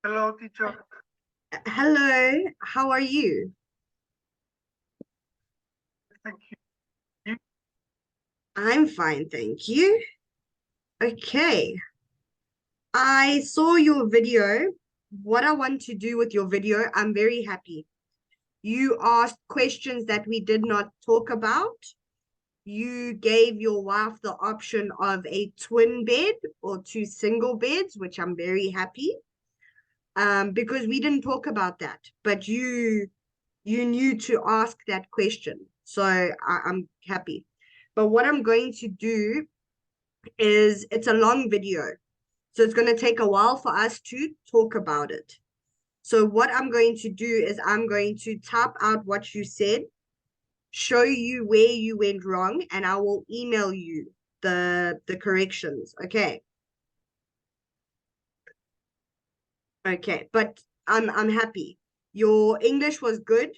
Hello, teacher. Hello, how are you? Thank you. I'm fine, thank you. Okay, I saw your video. What I want to do with your video, I'm very happy. You asked questions that we did not talk about. You gave your wife the option of a twin bed or two single beds, which I'm very happy. Because we didn't talk about that, but you knew to ask that question. So I'm happy. But what I'm going to do is it's a long video. So it's going to take a while for us to talk about it. So what I'm going to do is I'm going to type out what you said, show you where you went wrong, and I will email you the corrections. Okay. Okay. But I'm happy. Your English was good.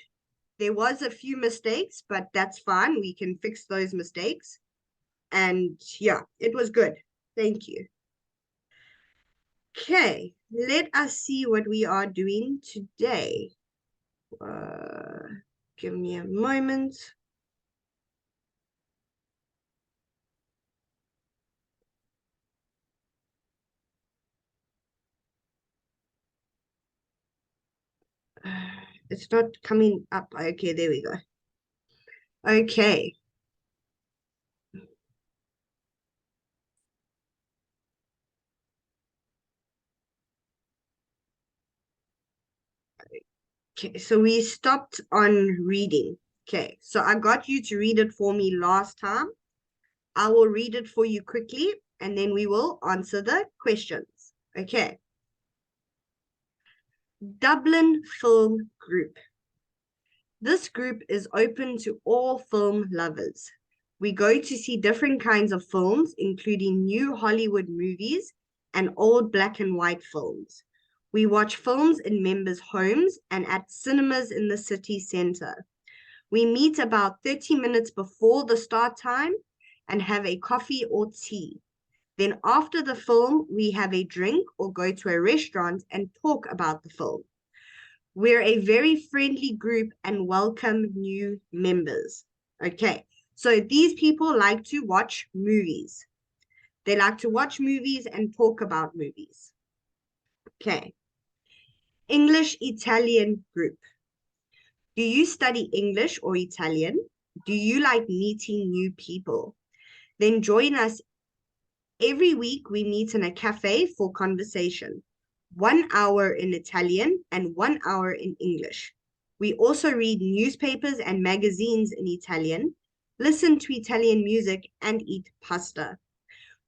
There was a few mistakes, but that's fine. We can fix those mistakes. And yeah, it was good. Thank you. Okay, let us see what we are doing today. Uh, Give me a moment. It's not coming up. Okay, there we go. Okay, okay, so we stopped on reading. Okay, so I got you to read it for me last time. I will read it for you quickly and then we will answer the questions. Okay, Dublin Film Group. This group is open to all film lovers. We go to see different kinds of films, including new Hollywood movies and old black and white films. We watch films in members' homes and at cinemas in the city center. We meet about 30 minutes before the start time and have a coffee or tea. Then, after the film, we have a drink or go to a restaurant and talk about the film. We're a very friendly group and welcome new members. Okay, so these people like to watch movies. They like to watch movies and talk about movies. Okay, English Italian group. Do you study English or Italian? Do you like meeting new people? Then join us. Every week we meet in a cafe for conversation. 1 hour in Italian and 1 hour in English. We also read newspapers and magazines in Italian, listen to Italian music, and eat pasta.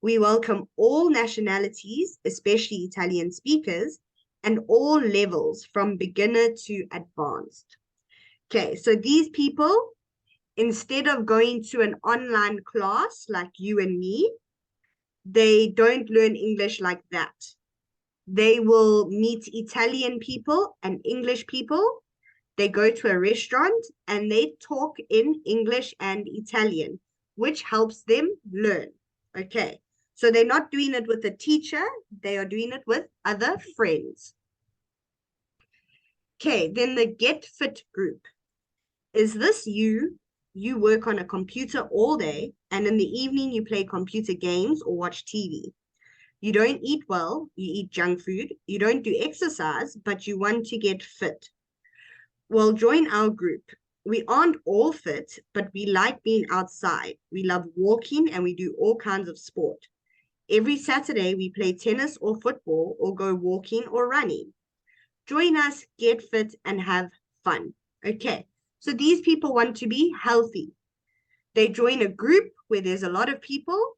We welcome all nationalities, especially Italian speakers, and all levels from beginner to advanced. Okay, so these people, instead of going to an online class like you and me, they don't learn English like that. They will meet Italian people and English people. They go to a restaurant and they talk in English and Italian, which helps them learn. Okay. So they're not doing it with a teacher, they are doing it with other friends. Okay. Then the Get Fit group. Is this you? You work on a computer all day and in the evening you play computer games or watch TV. You don't eat well, you eat junk food. You don't do exercise, but you want to get fit. Well, join our group. We aren't all fit, but we like being outside. We love walking and we do all kinds of sport. Every Saturday, we play tennis or football or go walking or running. Join us, get fit, and have fun. Okay, so these people want to be healthy. They join a group where there's a lot of people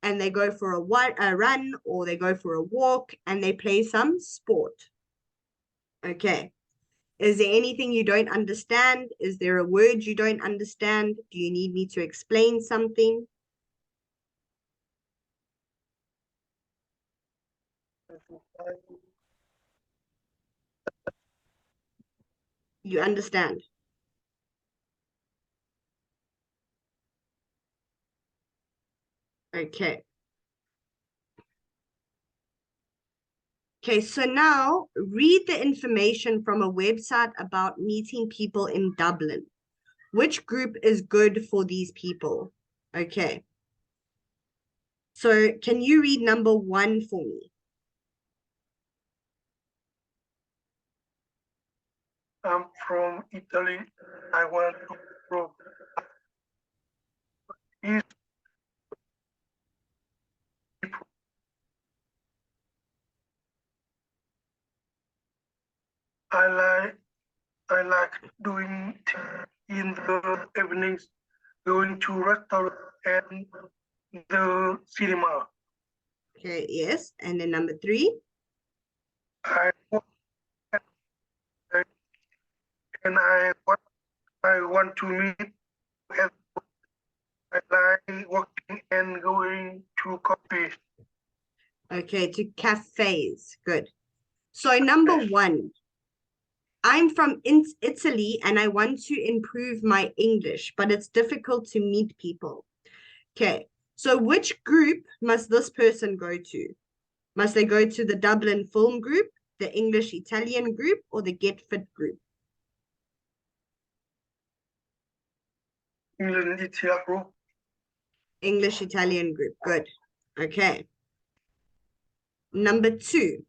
and they go for a run or they go for a walk and they play some sport. Okay. Is there anything you don't understand? Is there a word you don't understand? Do you need me to explain something? You understand? Okay. Okay, so now read the information from a website about meeting people in Dublin. Which group is good for these people? Okay. So can you read number 1 for me? I'm from Italy. I want to grow. Is I like I like doing in the evenings, going to restaurant and the cinema. Okay, yes. And then number 3. I work and I want to meet. I like walking and going to coffee. Okay, to cafes. Good. So number 1, I'm from Italy and I want to improve my English, but it's difficult to meet people. Okay, so which group must this person go to? Must they go to the Dublin Film Group, the English Italian group, or the Get Fit group? England Italia group. English Italian group. Good. Okay. Number 2,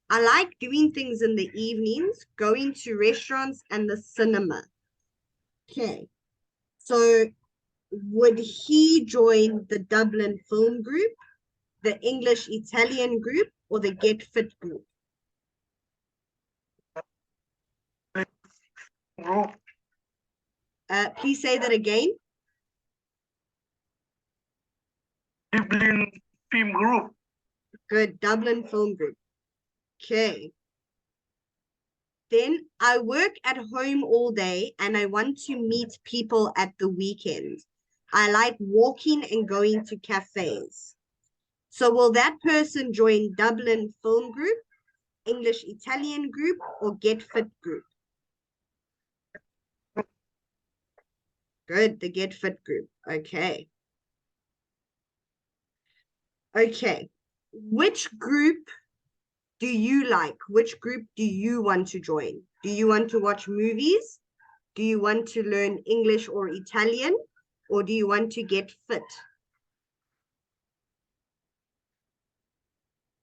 I like doing things in the evenings, going to restaurants and the cinema. Okay. So would he join the Dublin Film Group, the English Italian group, or the Get Fit group? Group. Please say that again. Dublin Film Group. Good. Dublin Film Group. Okay. Then I work at home all day and I want to meet people at the weekend. I like walking and going to cafes. So will that person join Dublin Film Group, English Italian group, or Get Fit group? Good, the Get Fit group. Okay. Okay. Which group do you like? Which group do you want to join? Do you want to watch movies? Do you want to learn English or Italian? Or do you want to get fit?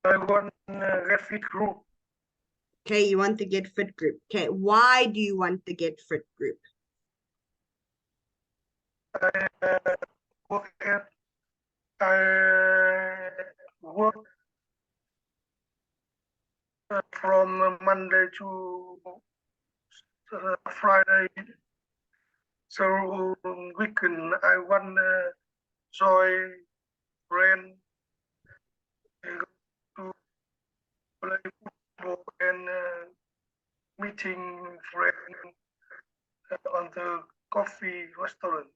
I want Get Fit Group. Okay, you want the Get Fit group. Okay, why do you want the Get Fit group? I work at I work from Monday to Friday. So weekend I want joy friend to play football and meeting friend on the coffee restaurant.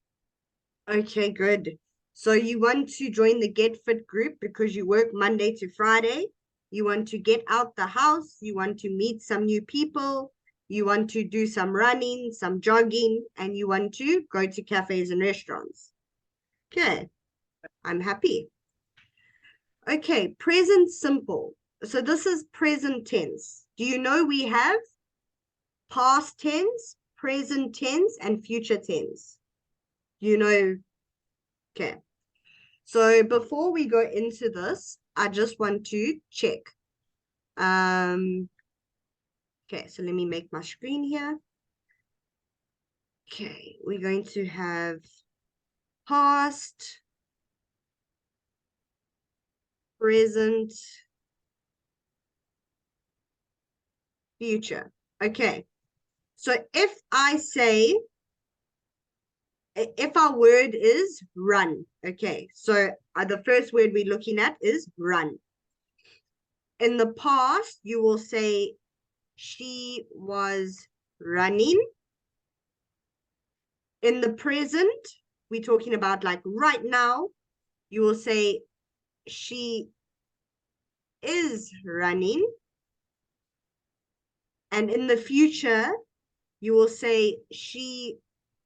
Okay, good. So you want to join the Get Fit group because you work Monday to Friday. You want to get out the house. You want to meet some new people. You want to do some running, some jogging, and you want to go to cafes and restaurants. Okay, I'm happy. Okay, present simple. So this is present tense. Do you know we have past tense, present tense, and future tense? You know, okay. So before we go into this, I just want to check. Okay, so let me make my screen here. Okay, we're going to have past, present, future. Okay, so if I say, if our word is run, okay, so the first word we're looking at is run. In the past, you will say she was running. In the present, we're talking about like right now, you will say she is running. And in the future, you will say she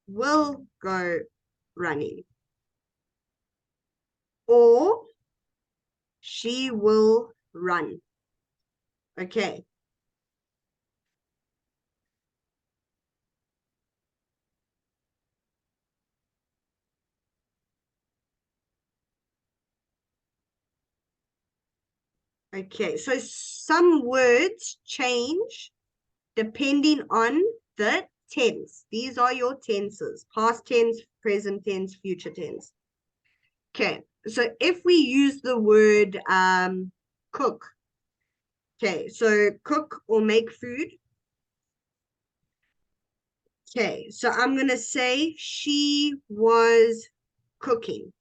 will go running. Or she will run. Okay. Okay, so some words change depending on the tense. These are your tenses: past tense, present tense, future tense. Okay, so if we use the word cook, okay, so cook or make food. Okay, so I'm going to say she was cooking.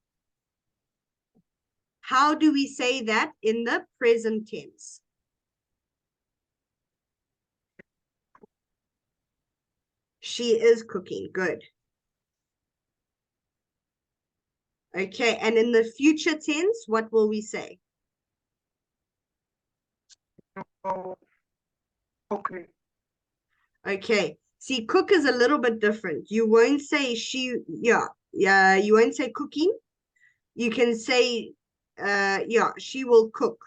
How do we say that in the present tense? She is cooking. Good. Okay, and in the future tense, what will we say? Oh, okay. Okay, see, cook is a little bit different. You won't say she, yeah, you won't say cooking. You can say, yeah, she will cook.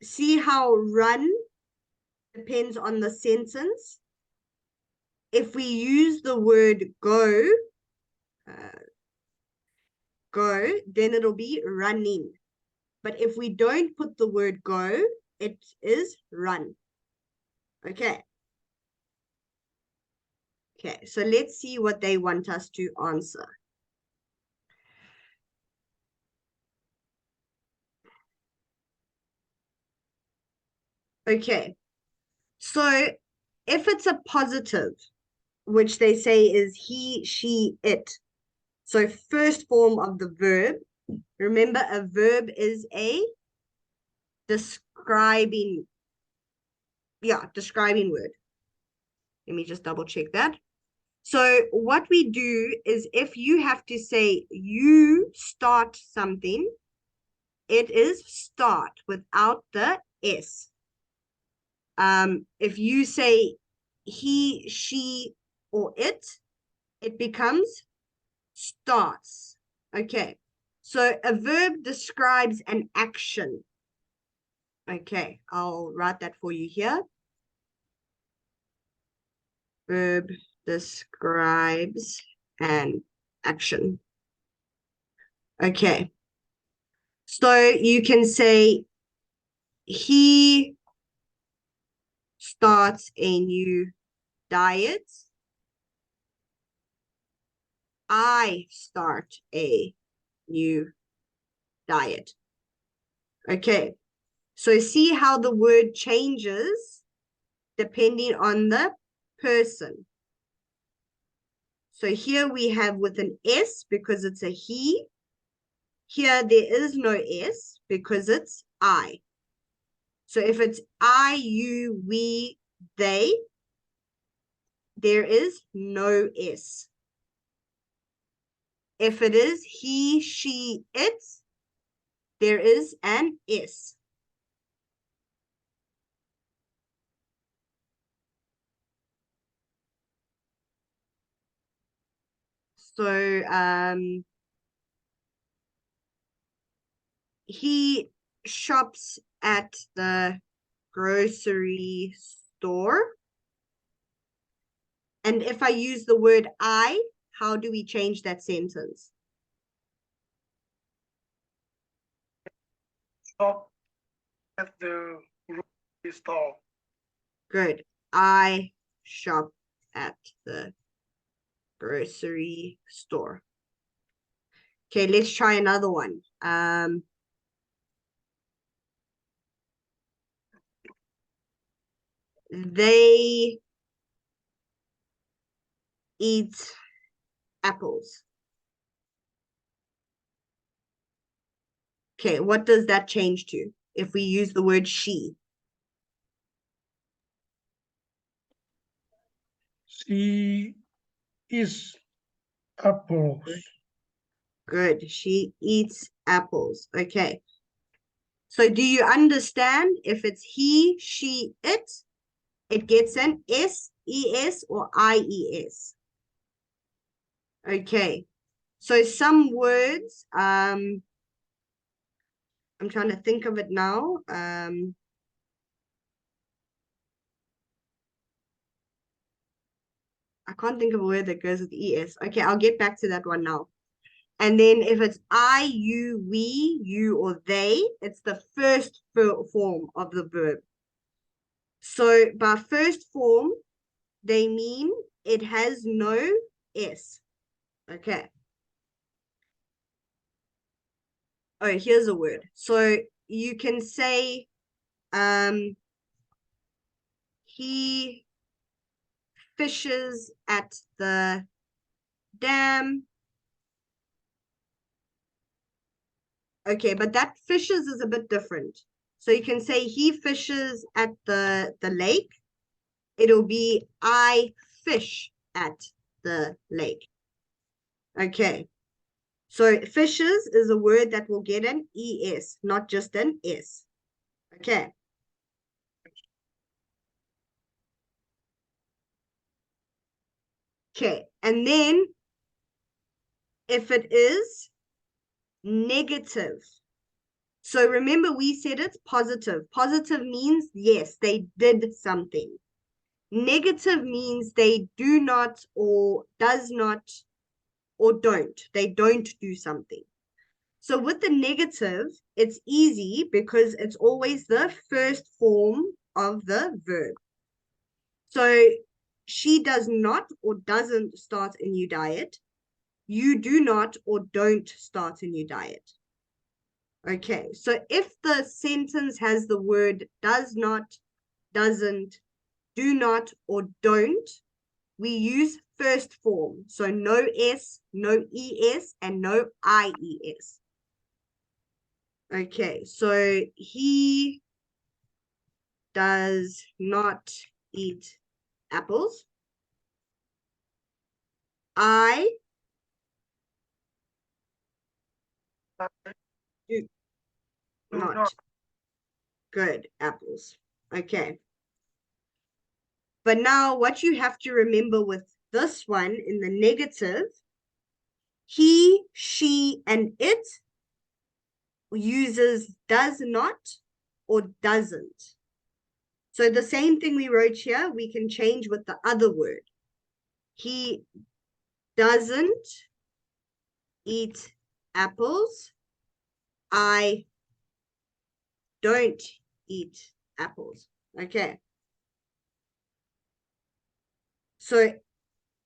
See how run depends on the sentence. If we use the word uh, go, then it'll be running. But if we don't put the word go, it is run. Okay. Okay, so let's see what they want us to answer. Okay, so if it's a positive, which they say is he, she, it. So first form of the verb. Remember, a verb is a describing, describing word. Let me just double check that. So what we do is if you have to say you start something, it is start without the S. If you say he, she, or it becomes starts. Okay. So a verb describes an action. Okay, I'll write that for you here. Verb describes an action. Okay. So you can say he starts a new diet. I start a new diet. Okay. So see how the word changes depending on the person. So here we have with an S because it's a he. Here there is no S because it's I. So if it's I, you, we, they, there is no S. If it is he, she, it, there is an S. So he shops at the grocery store. And if I use the word I, how do we change that sentence? Shop at the grocery store. Good. I shop at the grocery store. Okay, let's try another one. They eat apples. Okay, what does that change to if we use the word she? She is apples. Good. She eats apples. Okay. So do you understand if it's he, she, it gets an S, ES, or IES? Okay. So some words, I'm trying to think of it now. I can't think of a word that goes with es. Okay, I'll get back to that one now. And then if it's I, you, we, you, or they, it's the first form of the verb. So by first form, they mean it has no s. Okay. Oh, here's a word. So you can say he fishes at the dam. Okay, but that fishes is a bit different. So you can say he fishes at the lake. It'll be I fish at the lake. Okay. So fishes is a word that will get an es, not just an s. Okay. Okay. And then if it is negative. So remember we said it's positive. Positive means yes, they did something. Negative means they do not or does not or don't. They don't do something. So with the negative, it's easy because it's always the first form of the verb. So she does not or doesn't start a new diet. You do not or don't start a new diet. Okay, so if the sentence has the word does not, doesn't, do not, or don't, we use first form. So no S, no ES, and no IES. Okay, so he does not eat apples. I I do do not not. good apples. Okay. But now what you have to remember with this one in the negative, he, she, and it uses does not or doesn't. So the same thing we wrote here, we can change with the other word. He doesn't eat apples. I don't eat apples. Okay. So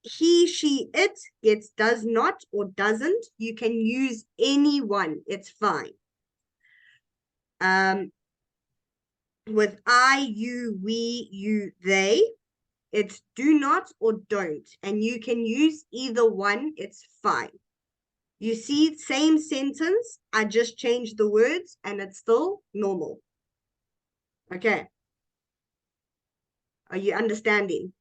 he, she, it gets does not or doesn't. You can use any one. It's fine. With I, you, we, you, they, it's do not or don't. And you can use either one. It's fine. You see, same sentence. I just changed the words and it's still normal. Okay. Are you understanding?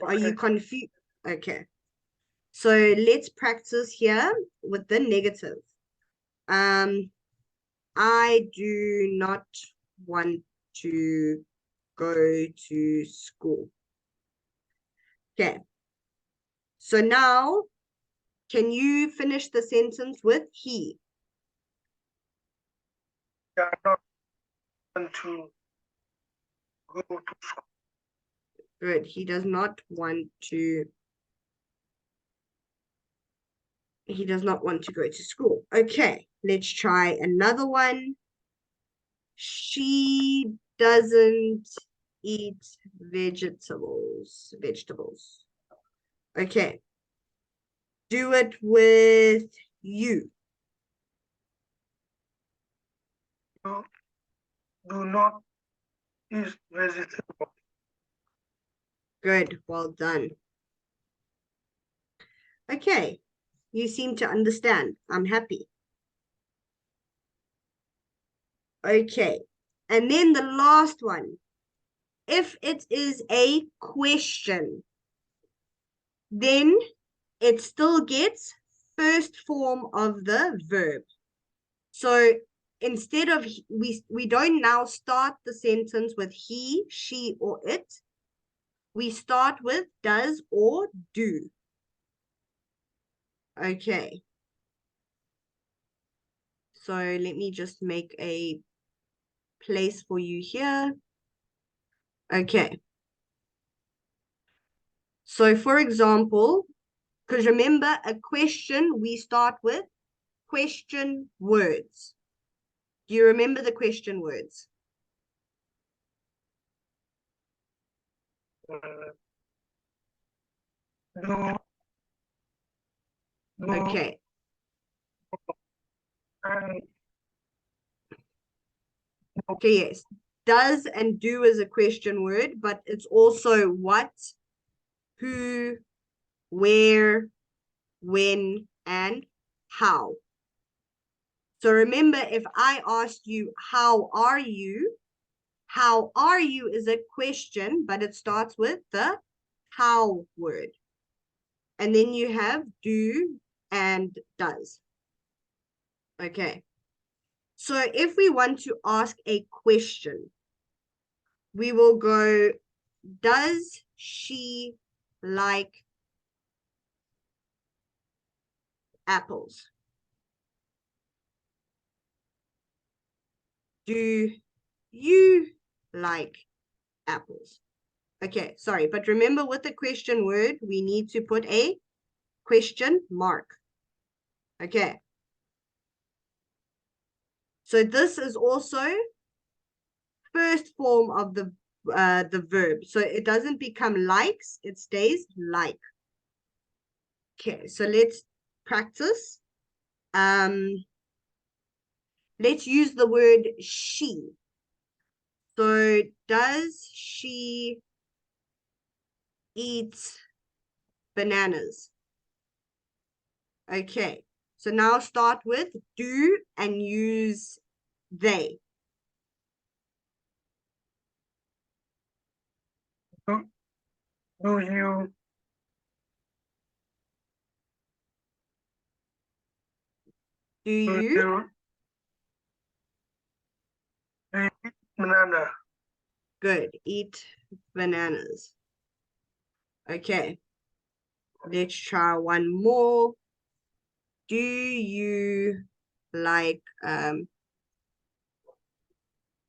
Are Okay. you confused? Okay. So let's practice here with the negative. I do not want to go to school. Okay. So now, can you finish the sentence with he? I not want to go to school. Good. He does not want to. He does not want to go to school. Okay. Let's try another one. She doesn't eat vegetables. Vegetables. Okay. Do it with you. You do not eat vegetables. Good. Well done. Okay. You seem to understand. I'm happy. Okay. And then the last one. If it is a question, then it still gets first form of the verb. So instead of we don't now start the sentence with he, she, or it. We start with does or do. Okay. So let me just make a place for you here. Okay. So for example, because remember a question, we start with question words. Do you remember the question words? Do, do, Okay. and Okay, yes. Does and do is a question word, but it's also what, who, where, when, and how. So remember, if I asked you, how are you? How are you is a question, but it starts with the how word. And then you have do and does. Okay. So if we want to ask a question, we will go, does she like apples? Do you like apples? Okay, sorry, but remember with the question word, we need to put a question mark. Okay. So this is also first form of the verb. So it doesn't become likes, it stays like. Okay, so let's practice. Let's use the word she. So does she eat bananas? Okay, so now start with do and use they. do, do you Do do you? you eat banana? Good. Eat bananas. Okay, let's try one more. Do you like,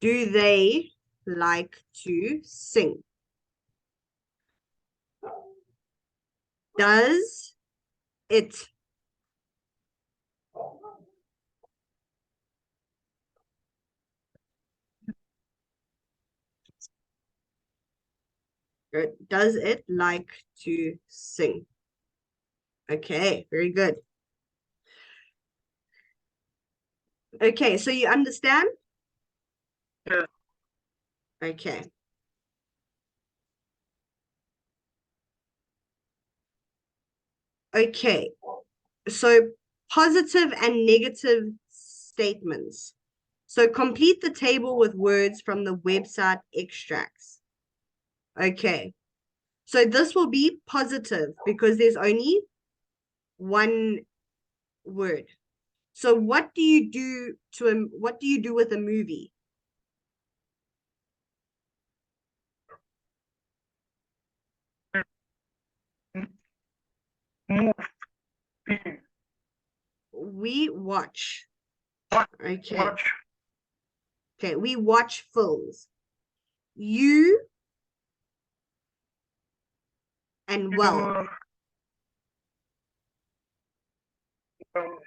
do they like to sing? Does it? Good. Does it like to sing? Okay, very good. Okay, so you understand? Yes. Okay. Okay, so positive and negative statements. So complete the table with words from the website extracts. Okay, so this will be positive because there's only one word. So what do you do to a, what do you do with a movie? Move. We watch. Watch. Okay. Watch. Okay, we watch films. You and well. You, um,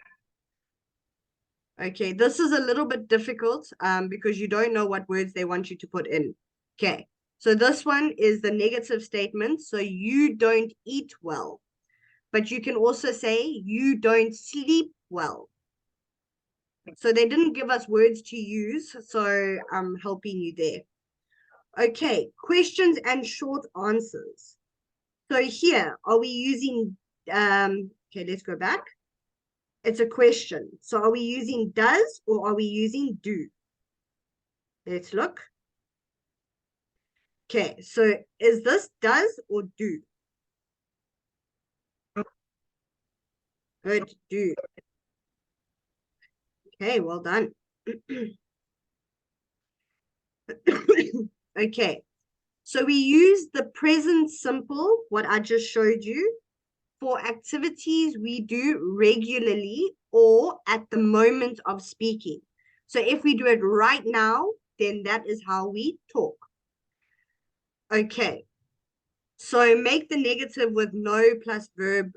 Okay, this is a little bit difficult because you don't know what words they want you to put in. Okay, so this one is the negative statement. So you don't eat well, but you can also say you don't sleep well. So they didn't give us words to use, so I'm helping you there. Okay, questions and short answers. So here, are we using, okay, let's go back. It's a question. So are we using does or are we using do? Let's look. Okay, so is this does or do? Good, do. Okay, well done. Okay, so we use the present simple, what I just showed you, for activities we do regularly or at the moment of speaking. So if we do it right now, then that is how we talk. Okay. So make the negative with no plus verb,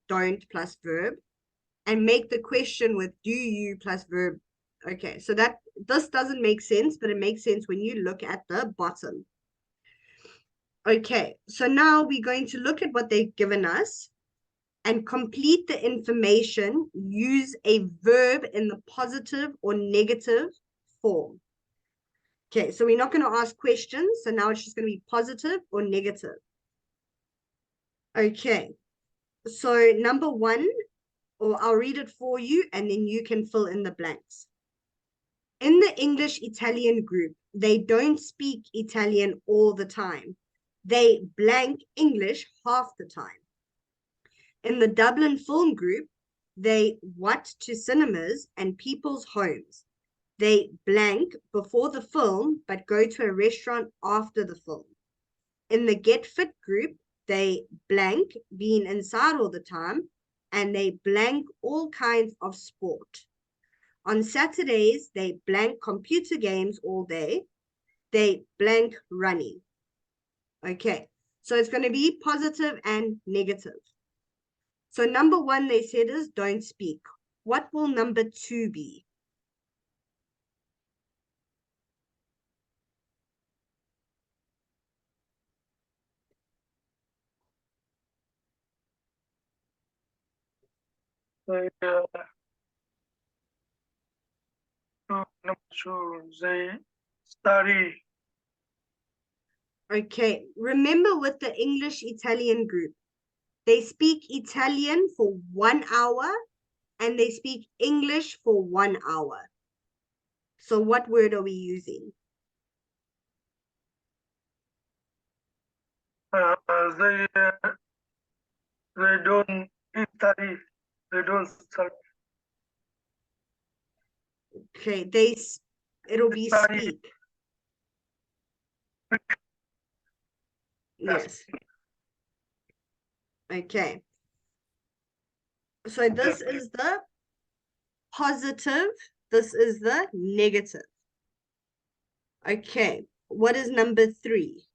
don't plus verb, and make the question with do you plus verb. Okay, so this doesn't make sense, but it makes sense when you look at the bottom. Okay, so now we're going to look at what they've given us and complete the information. Use a verb in the positive or negative form. Okay, so we're not going to ask questions. So now it's just going to be positive or negative. Okay, so number one, or I'll read it for you and then you can fill in the blanks. In the English-Italian group, they don't speak Italian all the time. They blank English half the time. In the Dublin film group, they what to cinemas and people's homes. They blank before the film, but go to a restaurant after the film. In the Get Fit group, they blank being inside all the time, and they blank all kinds of sport. On Saturdays, they blank computer games all day. They blank running. Okay, so it's going to be positive and negative. So number one, they said is don't speak. What will number two be? They, number two, they study. Okay, remember with the English-Italian group, they speak Italian for 1 hour and they speak English for 1 hour. So what word are we using? They don't study. They don't study. Okay, it'll be Study. speak. Yes. Okay. So this is the positive. This is the negative. Okay. What is number three?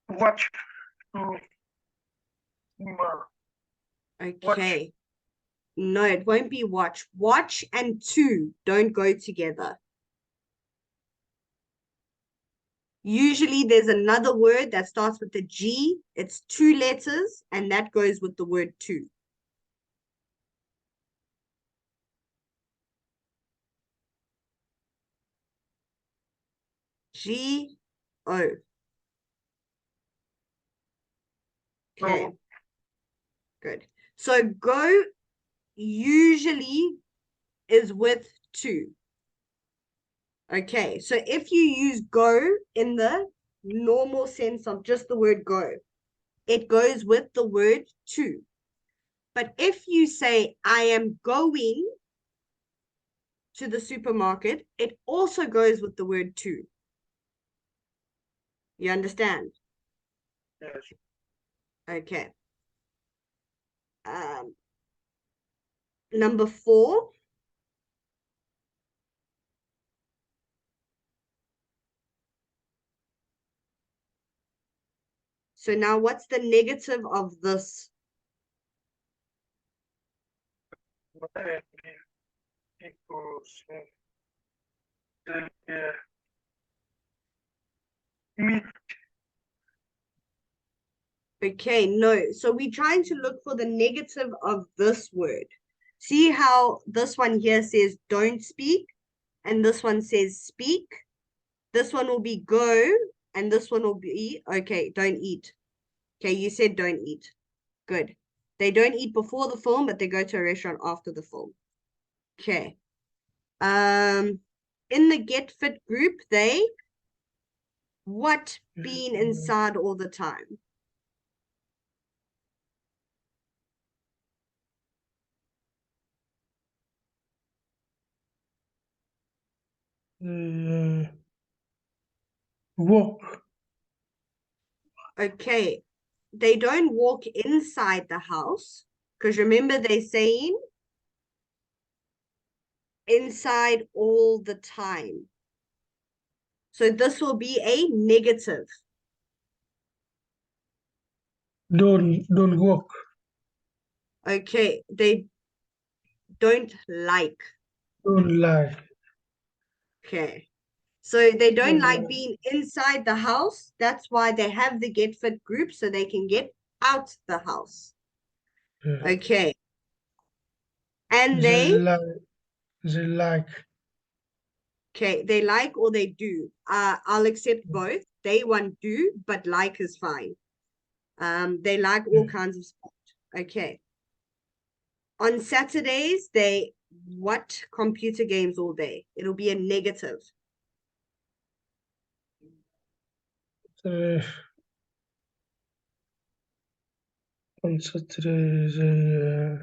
Watch to cinema. Okay. No, it won't be watch. Watch and to don't go together. Usually there's another word that starts with the G. It's 2 letters, and that goes with the word to. G-O. Okay, So, good. So go usually is with to. Okay, so if you use go in the normal sense of just the word go, it goes with the word to. But if you say, I am going to the supermarket, it also goes with the word to. You understand? yes. Okay. Number four. So now what's the negative of this? Equals meet. Okay, no. So we're trying to look for the negative of this word. See how this one here says don't speak, and this one says speak. This one will be go, and this one will be, okay, don't eat. Okay, you said don't eat. Good. They don't eat before the film, but they go to a restaurant after the film. Okay. In the Get Fit group, they what being inside all the time? Walk. Okay. They don't walk inside the house because remember they're saying inside all the time. So this will be a negative. Don't walk. Okay. They don't like. Don't lie. Okay. So they don't Don't like lie. being inside the house. That's why they have the get fit group so they can get out the house. Yeah. Okay. And They they, like. They like. okay, they like or they do. I'll accept both. They want do, but like is fine. They like all Yeah. kinds of sport. Okay. On Saturdays, they what computer games all day. It'll be a negative. Uh, on Saturday they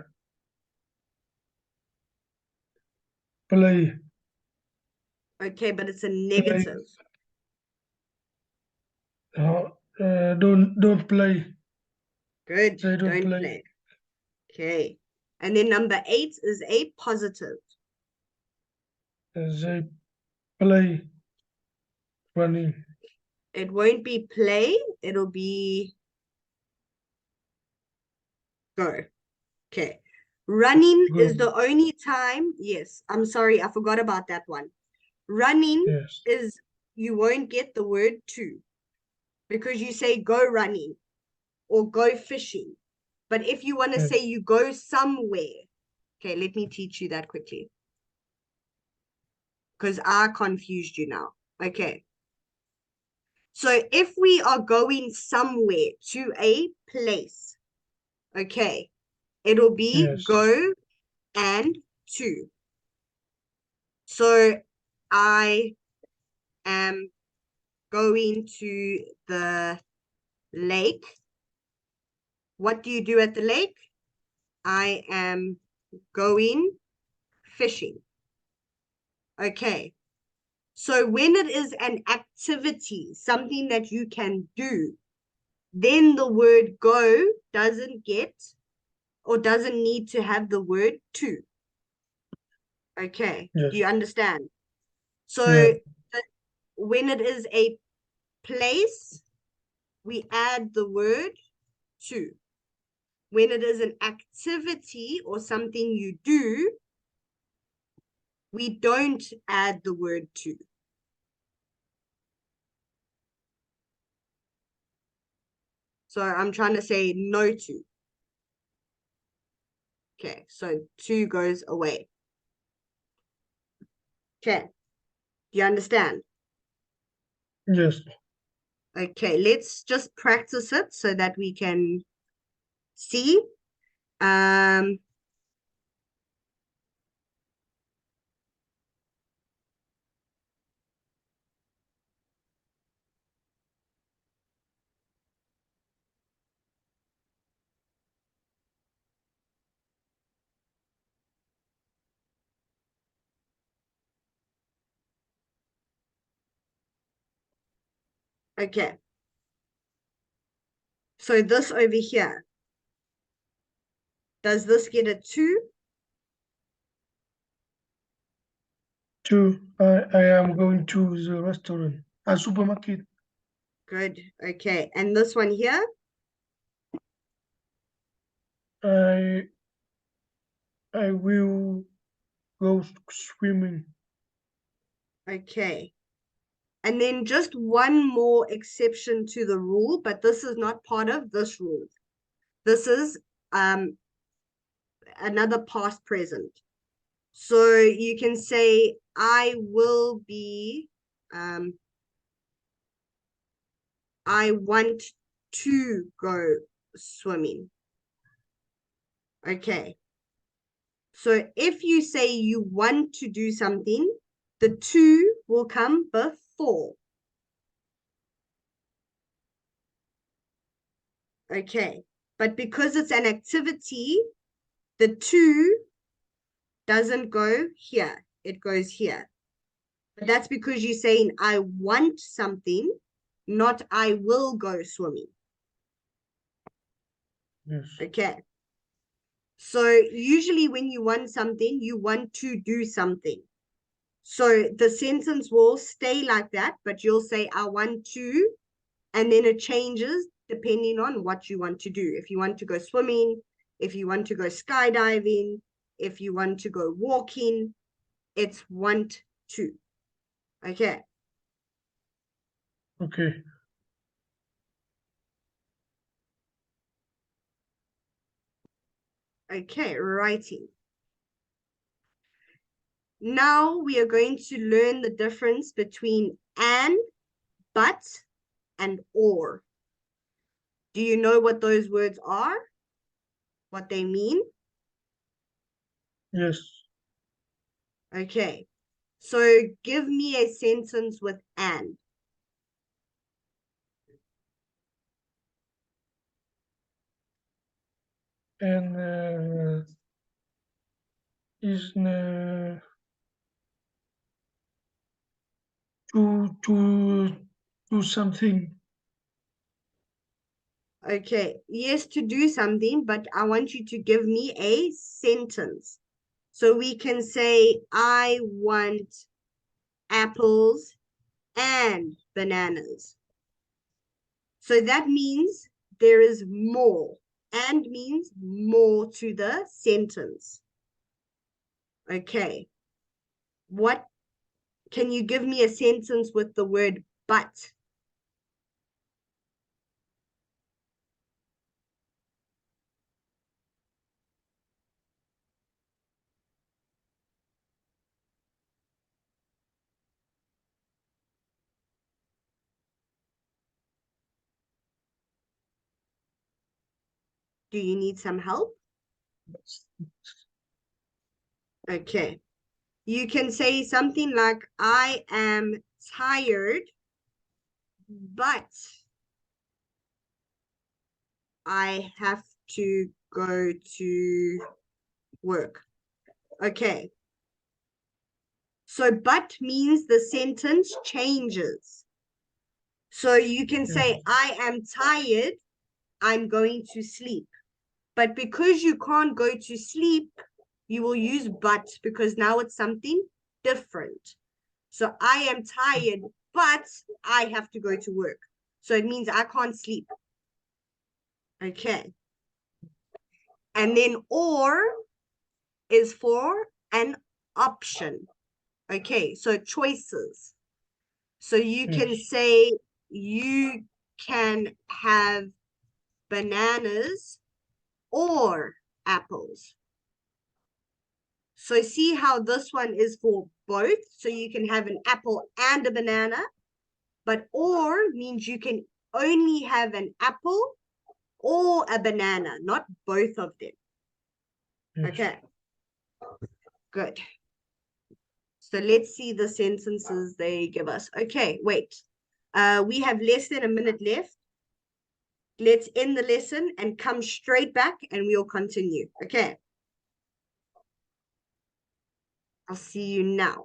play. Okay, but it's a Play. negative. Don't play. Good. They don't Don't play. play. Okay. And then number 8 is a positive. They play running. It won't be play, it'll be go. Okay. Running is Go. the only time. Yes, I'm sorry, I forgot about that one. Running Yes. is you won't get the word to because you say go running or go fishing. But if you want to Yes. say you go somewhere, okay, let me teach you that quickly because I confused you now. Okay. So if we are going somewhere to a place, okay, it'll be Yes. go and to. So I am going to the lake. What do you do at the lake? I am going fishing. Okay. So when it is an activity, something that you can do, then the word go doesn't get or doesn't need to have the word to. Okay. Do Yes. you understand? Yeah. So when it is a place, we add the word to. When it is an activity or something you do, we don't add the word to. So I'm trying to say no to. Okay, so to goes away. Okay, do you understand? Yes. Okay, let's just practice it so that we can see. Um, okay, so this over here, does this get a two? I am going to the restaurant. A supermarket. Good, okay. And this one here? I I will go swimming. Okay. And then just one more exception to the rule, but this is not part of this rule. This is another past present. So you can say, I will be, I want to go swimming. Okay. So if you say you want to do something, the to will come before. Okay. But because it's an activity, the to doesn't go here. It goes here. But that's because you're saying I want something, not I will go swimming. Yes. Okay. So usually when you want something, you want to do something. So the sentence will stay like that, but you'll say, I want to, and then it changes depending on what you want to do. If you want to go swimming, if you want to go skydiving, if you want to go walking, it's want to. Okay. Okay. Okay, writing. Now we are going to learn the difference between and, but, and or. Do you know what those words are? What they mean? Yes. Okay. So give me a sentence with and. And is to something. Okay. Yes, to do something, but I want you to give me a sentence. So we can say, I want apples and bananas. So that means there is more. And means more to the sentence. Okay. What can you give me a sentence with the word but? Do you need some help? Okay. You can say something like, I am tired, but I have to go to work. Okay. So, but means the sentence changes. So you can say, I am tired, I'm going to sleep. But because you can't go to sleep, you will use but because now it's something different. So I am tired, but I have to go to work. So it means I can't sleep. Okay. And then or is for an option. Okay. So choices. So you can say you can have bananas or apples. So see how this one is for both. So you can have an apple and a banana, but or means you can only have an apple or a banana, not both of them. Yes. Okay, good. So let's see the sentences they give us. Okay, wait. We have less than a minute left. Let's end the lesson and come straight back and we'll continue. Okay. I'll see you now.